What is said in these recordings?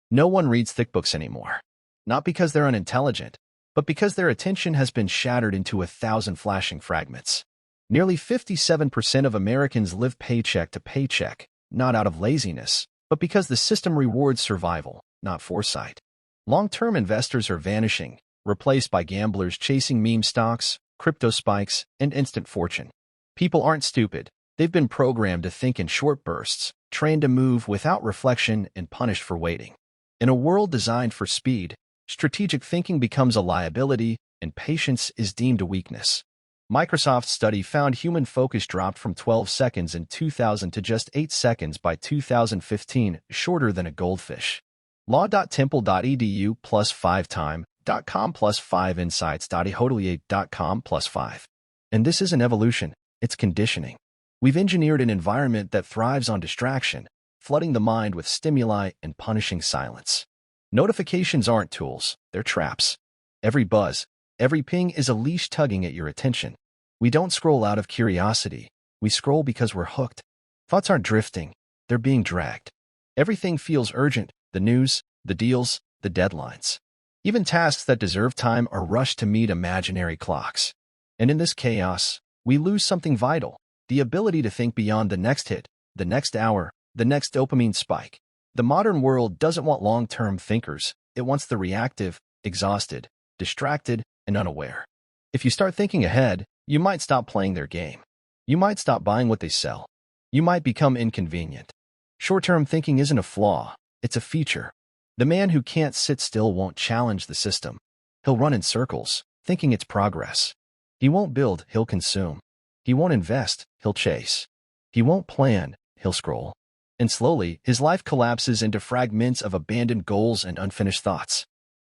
No one reads thick books anymore. Not because they're unintelligent, but because their attention has been shattered into 1,000 flashing fragments. Nearly 57% of Americans live paycheck to paycheck, not out of laziness, but because the system rewards survival, not foresight. Long-term investors are vanishing, replaced by gamblers chasing meme stocks, crypto spikes, and instant fortune. People aren't stupid. They've been programmed to think in short bursts, trained to move without reflection, and punished for waiting. In a world designed for speed, strategic thinking becomes a liability, and patience is deemed a weakness. Microsoft's study found human focus dropped from 12 seconds in 2000 to just 8 seconds by 2015, shorter than a goldfish. Law.temple.edu plus 5time.com plus 5insights.ehotelier.com plus 5. And this isn't evolution, it's conditioning. We've engineered an environment that thrives on distraction, flooding the mind with stimuli and punishing silence. Notifications aren't tools, they're traps. Every buzz, every ping is a leash tugging at your attention. We don't scroll out of curiosity, we scroll because we're hooked. Thoughts aren't drifting, they're being dragged. Everything feels urgent, the news, the deals, the deadlines. Even tasks that deserve time are rushed to meet imaginary clocks. And in this chaos, we lose something vital, the ability to think beyond the next hit, the next hour, the next dopamine spike. The modern world doesn't want long-term thinkers, it wants the reactive, exhausted, distracted, and unaware. If you start thinking ahead, you might stop playing their game. You might stop buying what they sell. You might become inconvenient. Short-term thinking isn't a flaw, it's a feature. The man who can't sit still won't challenge the system. He'll run in circles, thinking it's progress. He won't build, he'll consume. He won't invest, he'll chase. He won't plan, he'll scroll. And slowly, his life collapses into fragments of abandoned goals and unfinished thoughts.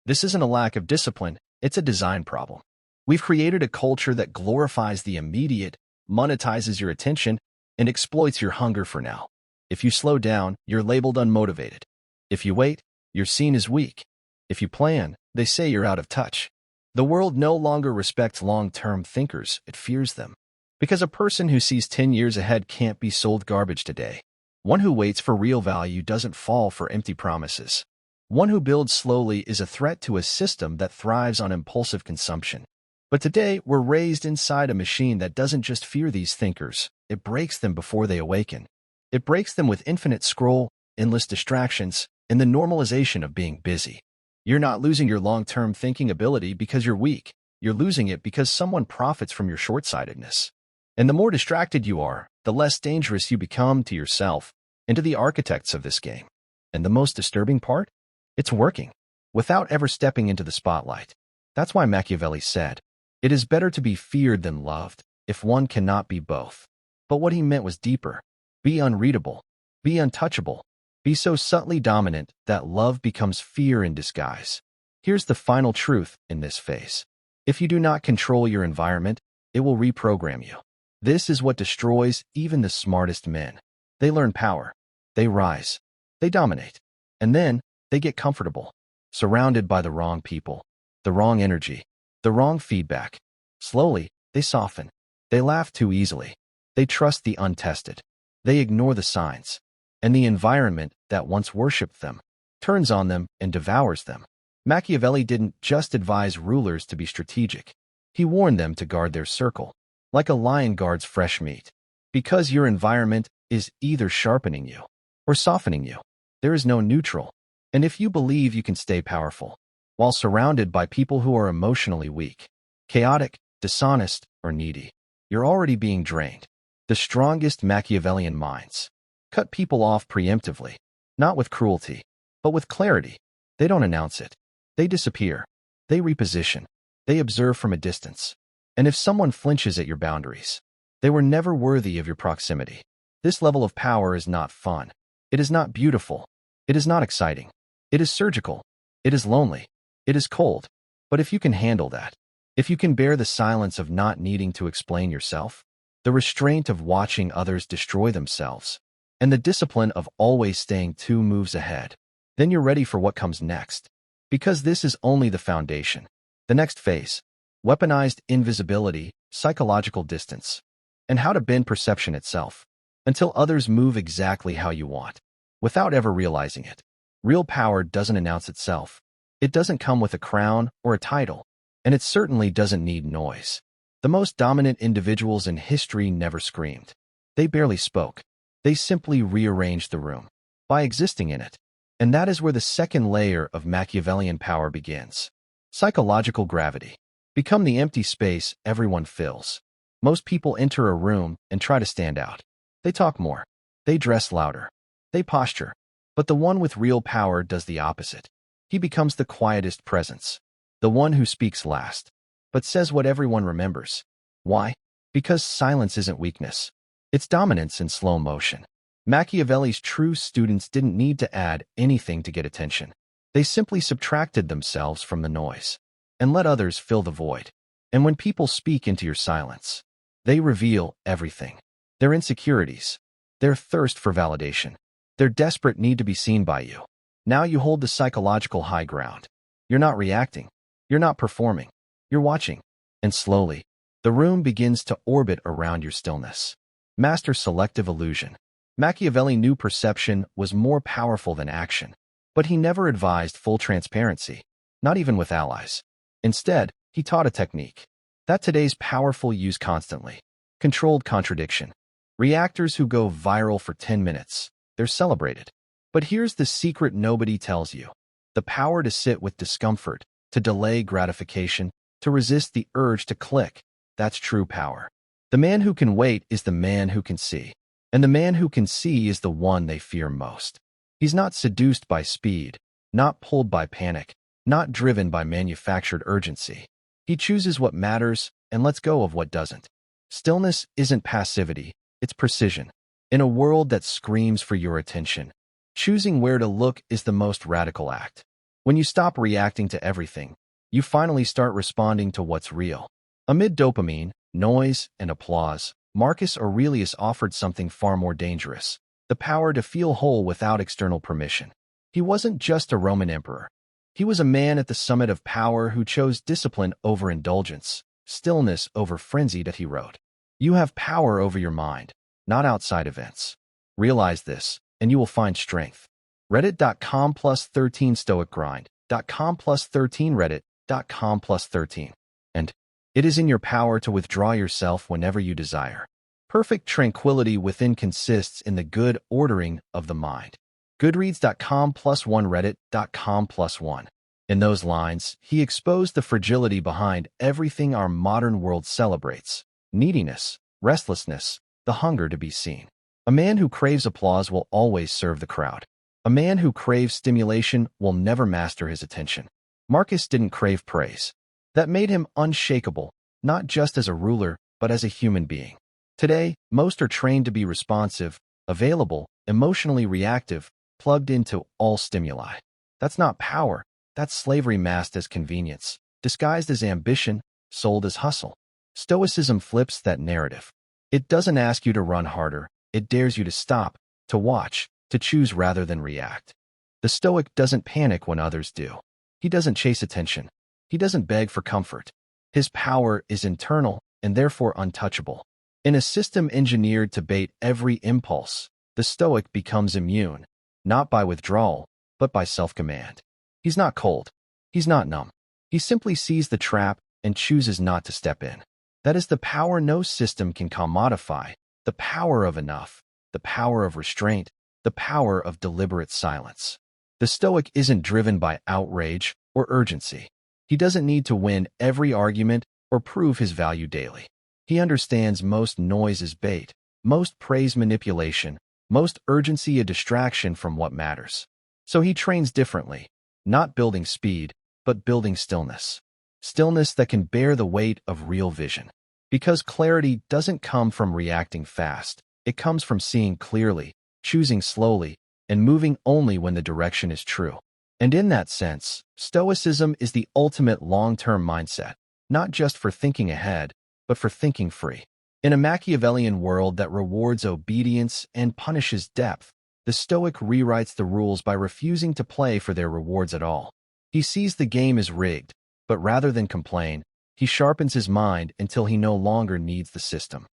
This isn't a lack of discipline, it's a design problem. We've created a culture that glorifies the immediate, monetizes your attention, and exploits your hunger for now. If you slow down, you're labeled unmotivated. If you wait, you're seen as weak. If you plan, they say you're out of touch. The world no longer respects long-term thinkers, it fears them. Because a person who sees 10 years ahead can't be sold garbage today. One who waits for real value doesn't fall for empty promises. One who builds slowly is a threat to a system that thrives on impulsive consumption. But today, we're raised inside a machine that doesn't just fear these thinkers, it breaks them before they awaken. It breaks them with infinite scroll, endless distractions, and the normalization of being busy. You're not losing your long-term thinking ability because you're weak. You're losing it because someone profits from your short-sightedness. And the more distracted you are, the less dangerous you become to yourself and to the architects of this game. And the most disturbing part? It's working, without ever stepping into the spotlight. That's why Machiavelli said, "It is better to be feared than loved, if one cannot be both." But what he meant was deeper. Be unreadable. Be untouchable. Be so subtly dominant that love becomes fear in disguise. Here's the final truth in this phase. If you do not control your environment, it will reprogram you. This is what destroys even the smartest men. They learn power. They rise. They dominate. And then they get comfortable, surrounded by the wrong people, the wrong energy, the wrong feedback. Slowly, they soften. They laugh too easily. They trust the untested. They ignore the signs. And the environment that once worshipped them turns on them and devours them. Machiavelli didn't just advise rulers to be strategic. He warned them to guard their circle, like a lion guards fresh meat. Because your environment is either sharpening you or softening you. There is no neutral. And if you believe you can stay powerful while surrounded by people who are emotionally weak, chaotic, dishonest, or needy, you're already being drained. The strongest Machiavellian minds cut people off preemptively, not with cruelty, but with clarity. They don't announce it. They disappear. They reposition. They observe from a distance. And if someone flinches at your boundaries, they were never worthy of your proximity. This level of power is not fun. It is not beautiful. It is not exciting. It is surgical. It is lonely. It is cold. But if you can handle that, if you can bear the silence of not needing to explain yourself, the restraint of watching others destroy themselves, and the discipline of always staying 2 moves ahead, then you're ready for what comes next. Because this is only the foundation. The next phase: weaponized invisibility, psychological distance, and how to bend perception itself until others move exactly how you want, without ever realizing it. Real power doesn't announce itself. It doesn't come with a crown or a title, and it certainly doesn't need noise. The most dominant individuals in history never screamed. They barely spoke. They simply rearranged the room by existing in it. And that is where the second layer of Machiavellian power begins. Psychological gravity. Become the empty space everyone fills. Most people enter a room and try to stand out. They talk more. They dress louder. They posture. But the one with real power does the opposite. He becomes the quietest presence. The one who speaks last, but says what everyone remembers. Why? Because silence isn't weakness. It's dominance in slow motion. Machiavelli's true students didn't need to add anything to get attention. They simply subtracted themselves from the noise and let others fill the void. And when people speak into your silence, they reveal everything. Their insecurities, their thirst for validation, their desperate need to be seen by you. Now you hold the psychological high ground. You're not reacting. You're not performing. You're watching. And slowly, the room begins to orbit around your stillness. Master selective illusion. Machiavelli knew perception was more powerful than action, but he never advised full transparency, not even with allies. Instead, he taught a technique that today's powerful use constantly. Controlled contradiction. Reactors who go viral for 10 minutes. They're celebrated. But here's the secret nobody tells you. The power to sit with discomfort, to delay gratification, to resist the urge to click. That's true power. The man who can wait is the man who can see. And the man who can see is the one they fear most. He's not seduced by speed, not pulled by panic, not driven by manufactured urgency. He chooses what matters and lets go of what doesn't. Stillness isn't passivity, it's precision. In a world that screams for your attention, choosing where to look is the most radical act. When you stop reacting to everything, you finally start responding to what's real. Amid dopamine, noise, and applause, Marcus Aurelius offered something far more dangerous, the power to feel whole without external permission. He wasn't just a Roman emperor. He was a man at the summit of power who chose discipline over indulgence, stillness over frenzy. That he wrote, "You have power over your mind, not outside events. Realize this, and you will find strength." Reddit.com/13 stoicgrind.com/13 Reddit.com/13. And it is in your power to withdraw yourself whenever you desire. Perfect tranquility within consists in the good ordering of the mind. Goodreads.com+1 Reddit.com+1. In those lines, he exposed the fragility behind everything our modern world celebrates: neediness, restlessness, the hunger to be seen. A man who craves applause will always serve the crowd. A man who craves stimulation will never master his attention. Marcus didn't crave praise. That made him unshakable, not just as a ruler, but as a human being. Today, most are trained to be responsive, available, emotionally reactive, plugged into all stimuli. That's not power. That's slavery masked as convenience, disguised as ambition, sold as hustle. Stoicism flips that narrative. It doesn't ask you to run harder. It dares you to stop, to watch, to choose rather than react. The Stoic doesn't panic when others do. He doesn't chase attention. He doesn't beg for comfort. His power is internal and therefore untouchable. In a system engineered to bait every impulse, the Stoic becomes immune, not by withdrawal, but by self-command. He's not cold. He's not numb. He simply sees the trap and chooses not to step in. That is the power no system can commodify, the power of enough, the power of restraint, the power of deliberate silence. The Stoic isn't driven by outrage or urgency. He doesn't need to win every argument or prove his value daily. He understands most noise is bait, most praise manipulation, most urgency a distraction from what matters. So he trains differently, not building speed, but building stillness. Stillness that can bear the weight of real vision. Because clarity doesn't come from reacting fast. It comes from seeing clearly, choosing slowly, and moving only when the direction is true. And in that sense, Stoicism is the ultimate long-term mindset, not just for thinking ahead, but for thinking free. In a Machiavellian world that rewards obedience and punishes depth, the Stoic rewrites the rules by refusing to play for their rewards at all. He sees the game as rigged, but rather than complain, he sharpens his mind until he no longer needs the system.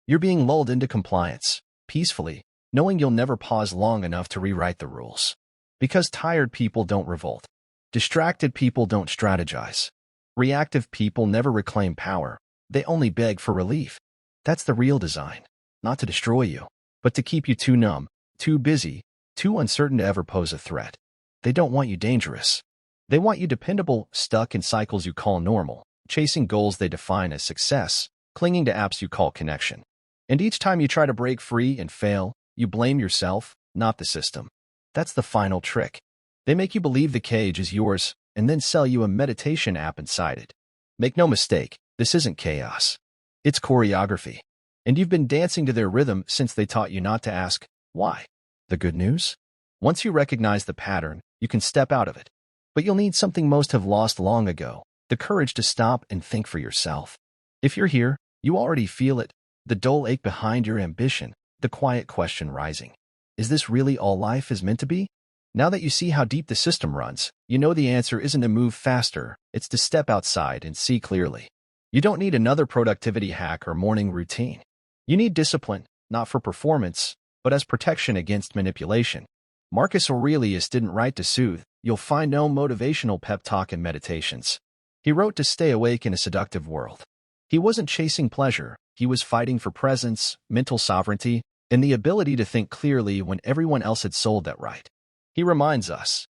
You're being lulled into compliance, peacefully, knowing you'll never pause long enough to rewrite the rules. Because tired people don't revolt. Distracted people don't strategize. Reactive people never reclaim power. They only beg for relief. That's the real design. Not to destroy you, but to keep you too numb, too busy, too uncertain to ever pose a threat. They don't want you dangerous. They want you dependable, stuck in cycles you call normal, chasing goals they define as success, clinging to apps you call connection. And each time you try to break free and fail, you blame yourself, not the system. That's the final trick. They make you believe the cage is yours and then sell you a meditation app inside it. Make no mistake, this isn't chaos. It's choreography. And you've been dancing to their rhythm since they taught you not to ask, why? The good news? Once you recognize the pattern, you can step out of it. But you'll need something most have lost long ago, the courage to stop and think for yourself. If you're here, you already feel it, the dull ache behind your ambition, the quiet question rising. Is this really all life is meant to be? Now that you see how deep the system runs, you know the answer isn't to move faster, it's to step outside and see clearly. You don't need another productivity hack or morning routine. You need discipline, not for performance, but as protection against manipulation. Marcus Aurelius didn't write to soothe. You'll find no motivational pep talk in meditations. He wrote to stay awake in a seductive world. He wasn't chasing pleasure, he was fighting for presence, mental sovereignty, and the ability to think clearly when everyone else had sold that right. He reminds us,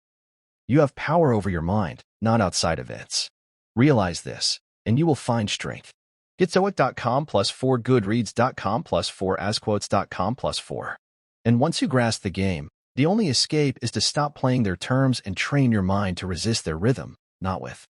you have power over your mind, not outside events. Realize this, and you will find strength. Getstoic.com +4 goodreads.com +4 asquotes.com +4. And once you grasp the game, the only escape is to stop playing their terms and train your mind to resist their rhythm, not with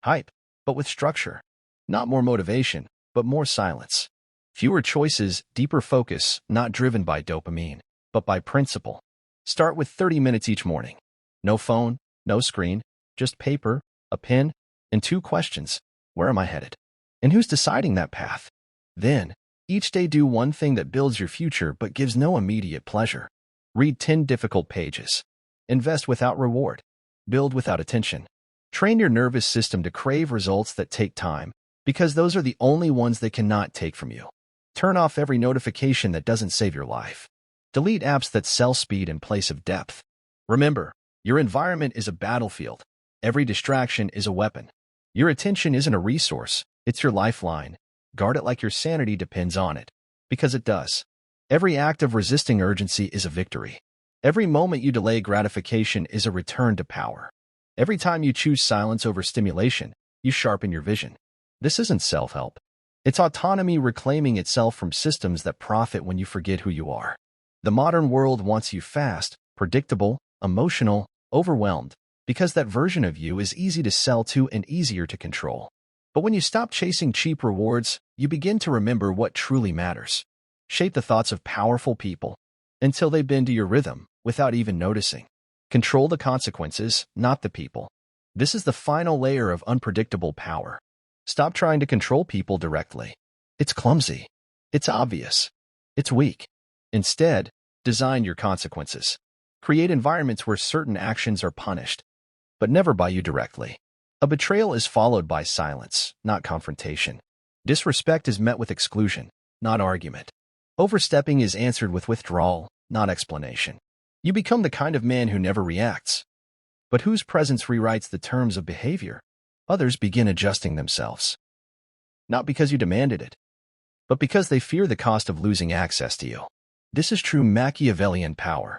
hype, but with structure. Not more motivation, but more silence. Fewer choices, deeper focus, not driven by dopamine, but by principle. Start with 30 minutes each morning. No phone, no screen, just paper, a pen, and 2 questions. Where am I headed? And who's deciding that path? Then, each day do one thing that builds your future but gives no immediate pleasure. Read 10 difficult pages. Invest without reward. Build without attention. Train your nervous system to crave results that take time, because those are the only ones they cannot take from you. Turn off every notification that doesn't save your life. Delete apps that sell speed in place of depth. Remember, your environment is a battlefield. Every distraction is a weapon. Your attention isn't a resource, it's your lifeline. Guard it like your sanity depends on it, because it does. Every act of resisting urgency is a victory. Every moment you delay gratification is a return to power. Every time you choose silence over stimulation, you sharpen your vision. This isn't self-help. It's autonomy reclaiming itself from systems that profit when you forget who you are. The modern world wants you fast, predictable, emotional, overwhelmed, because that version of you is easy to sell to and easier to control. But when you stop chasing cheap rewards, you begin to remember what truly matters. Shape the thoughts of powerful people until they bend to your rhythm without even noticing. Control the consequences, not the people. This is the final layer of unpredictable power. Stop trying to control people directly. It's clumsy. It's obvious. It's weak. Instead, design your consequences. Create environments where certain actions are punished, but never by you directly. A betrayal is followed by silence, not confrontation. Disrespect is met with exclusion, not argument. Overstepping is answered with withdrawal, not explanation. You become the kind of man who never reacts, but whose presence rewrites the terms of behavior. Others begin adjusting themselves. Not because you demanded it, but because they fear the cost of losing access to you. This is true Machiavellian power.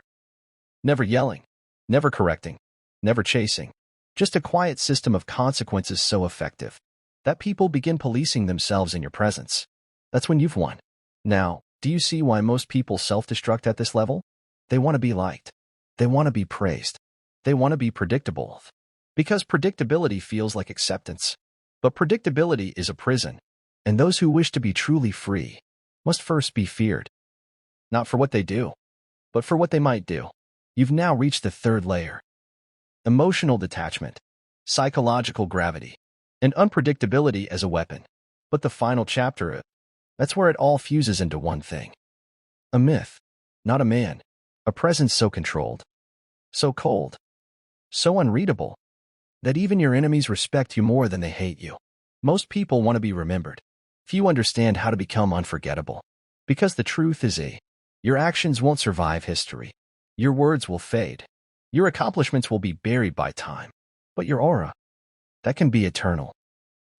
Never yelling, never correcting, never chasing. Just a quiet system of consequences so effective that people begin policing themselves in your presence. That's when you've won. Now, do you see why most people self-destruct at this level? They want to be liked. They want to be praised. They want to be predictable. Because predictability feels like acceptance. But predictability is a prison, and those who wish to be truly free must first be feared. Not for what they do, but for what they might do. You've now reached the 3rd layer. Emotional detachment, psychological gravity, and unpredictability as a weapon. But the final chapter, that's where it all fuses into one thing. A myth, not a man. A presence so controlled, so cold, so unreadable, that even your enemies respect you more than they hate you. Most people want to be remembered. Few understand how to become unforgettable. Because the truth is your actions won't survive history. Your words will fade. Your accomplishments will be buried by time, but your aura, that can be eternal,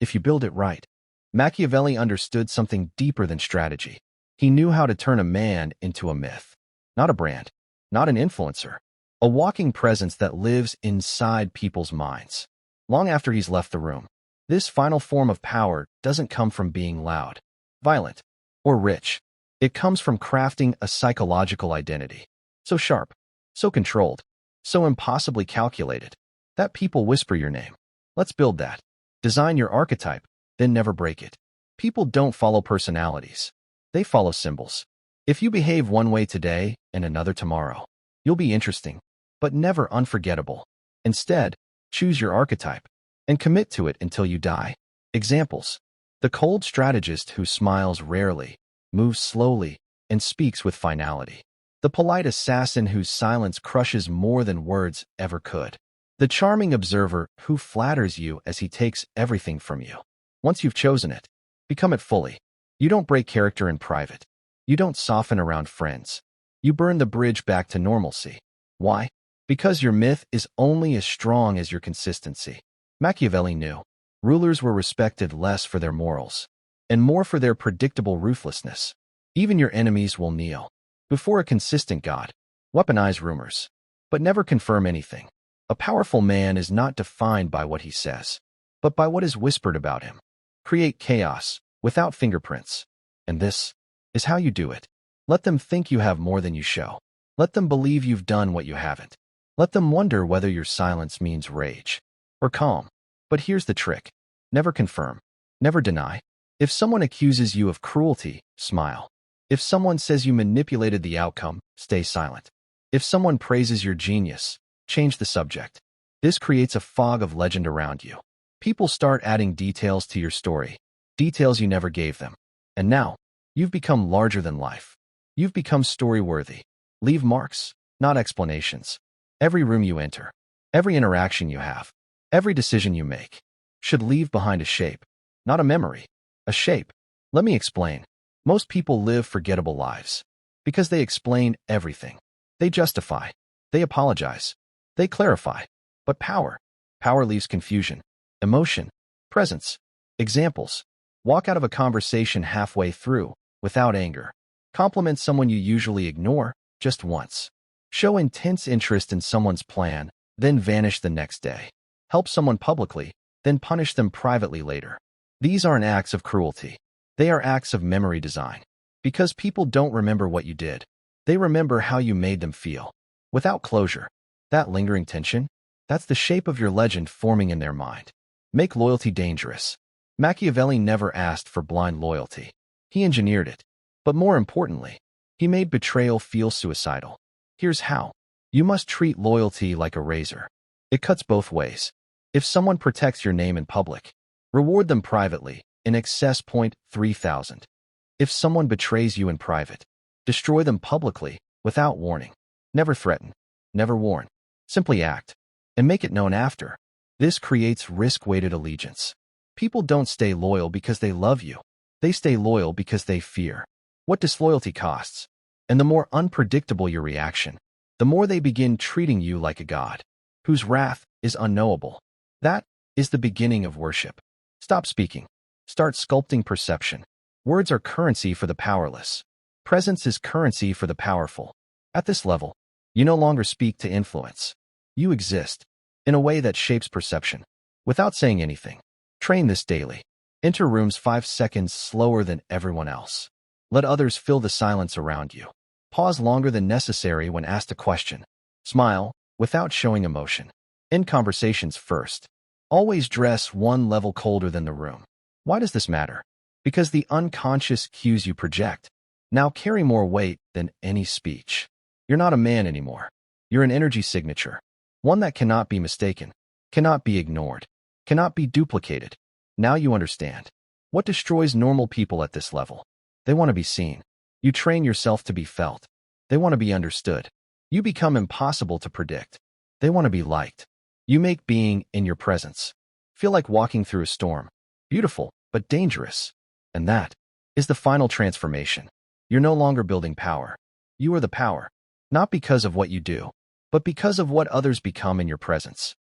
if you build it right. Machiavelli understood something deeper than strategy. He knew how to turn a man into a myth, not a brand, not an influencer, a walking presence that lives inside people's minds, long after he's left the room. This final form of power doesn't come from being loud, violent, or rich. It comes from crafting a psychological identity, so sharp, so controlled, so impossibly calculated, that people whisper your name. Let's build that. Design your archetype, then never break it. People don't follow personalities. They follow symbols. If you behave one way today and another tomorrow, you'll be interesting, but never unforgettable. Instead, choose your archetype and commit to it until you die. Examples: the cold strategist who smiles rarely, moves slowly, and speaks with finality. The polite assassin whose silence crushes more than words ever could. The charming observer who flatters you as he takes everything from you. Once you've chosen it, become it fully. You don't break character in private. You don't soften around friends. You burn the bridge back to normalcy. Why? Because your myth is only as strong as your consistency. Machiavelli knew rulers were respected less for their morals and more for their predictable ruthlessness. Even your enemies will kneel before a consistent god. Weaponize rumors, but never confirm anything. A powerful man is not defined by what he says, but by what is whispered about him. Create chaos without fingerprints. And this is how you do it. Let them think you have more than you show. Let them believe you've done what you haven't. Let them wonder whether your silence means rage or calm. But here's the trick. Never confirm. Never deny. If someone accuses you of cruelty, smile. If someone says you manipulated the outcome, stay silent. If someone praises your genius, change the subject. This creates a fog of legend around you. People start adding details to your story, details you never gave them. And now, you've become larger than life. You've become story-worthy. Leave marks, not explanations. Every room you enter, every interaction you have, every decision you make should leave behind a shape, not a memory, a shape. Let me explain. Most people live forgettable lives because they explain everything. They justify. They apologize. They clarify. But power leaves confusion, emotion, presence. Examples: walk out of a conversation halfway through without anger. Compliment someone you usually ignore just once. Show intense interest in someone's plan, then vanish the next day. Help someone publicly, then punish them privately later. These aren't acts of cruelty. They are acts of memory design. Because people don't remember what you did. They remember how you made them feel. Without closure, that lingering tension, that's the shape of your legend forming in their mind. Make loyalty dangerous. Machiavelli never asked for blind loyalty. He engineered it. But more importantly, he made betrayal feel suicidal. Here's how. You must treat loyalty like a razor. It cuts both ways. If someone protects your name in public, reward them privately, in excess 3000. If someone betrays you in private, destroy them publicly, without warning. Never threaten. Never warn. Simply act. And make it known after. This creates risk-weighted allegiance. People don't stay loyal because they love you. They stay loyal because they fear what disloyalty costs. And the more unpredictable your reaction, the more they begin treating you like a god, whose wrath is unknowable. That is the beginning of worship. Stop speaking. Start sculpting perception. Words are currency for the powerless. Presence is currency for the powerful. At this level, you no longer speak to influence. You exist in a way that shapes perception without saying anything. Train this daily. Enter rooms 5 seconds slower than everyone else. Let others fill the silence around you. Pause longer than necessary when asked a question. Smile without showing emotion. End conversations first. Always dress one level colder than the room. Why does this matter? Because the unconscious cues you project now carry more weight than any speech. You're not a man anymore. You're an energy signature. One that cannot be mistaken, cannot be ignored, cannot be duplicated. Now you understand. What destroys normal people at this level? They want to be seen. You train yourself to be felt. They want to be understood. You become impossible to predict. They want to be liked. You make being in your presence feel like walking through a storm. Beautiful, but dangerous. And that is the final transformation. You're no longer building power. You are the power. Not because of what you do, but because of what others become in your presence.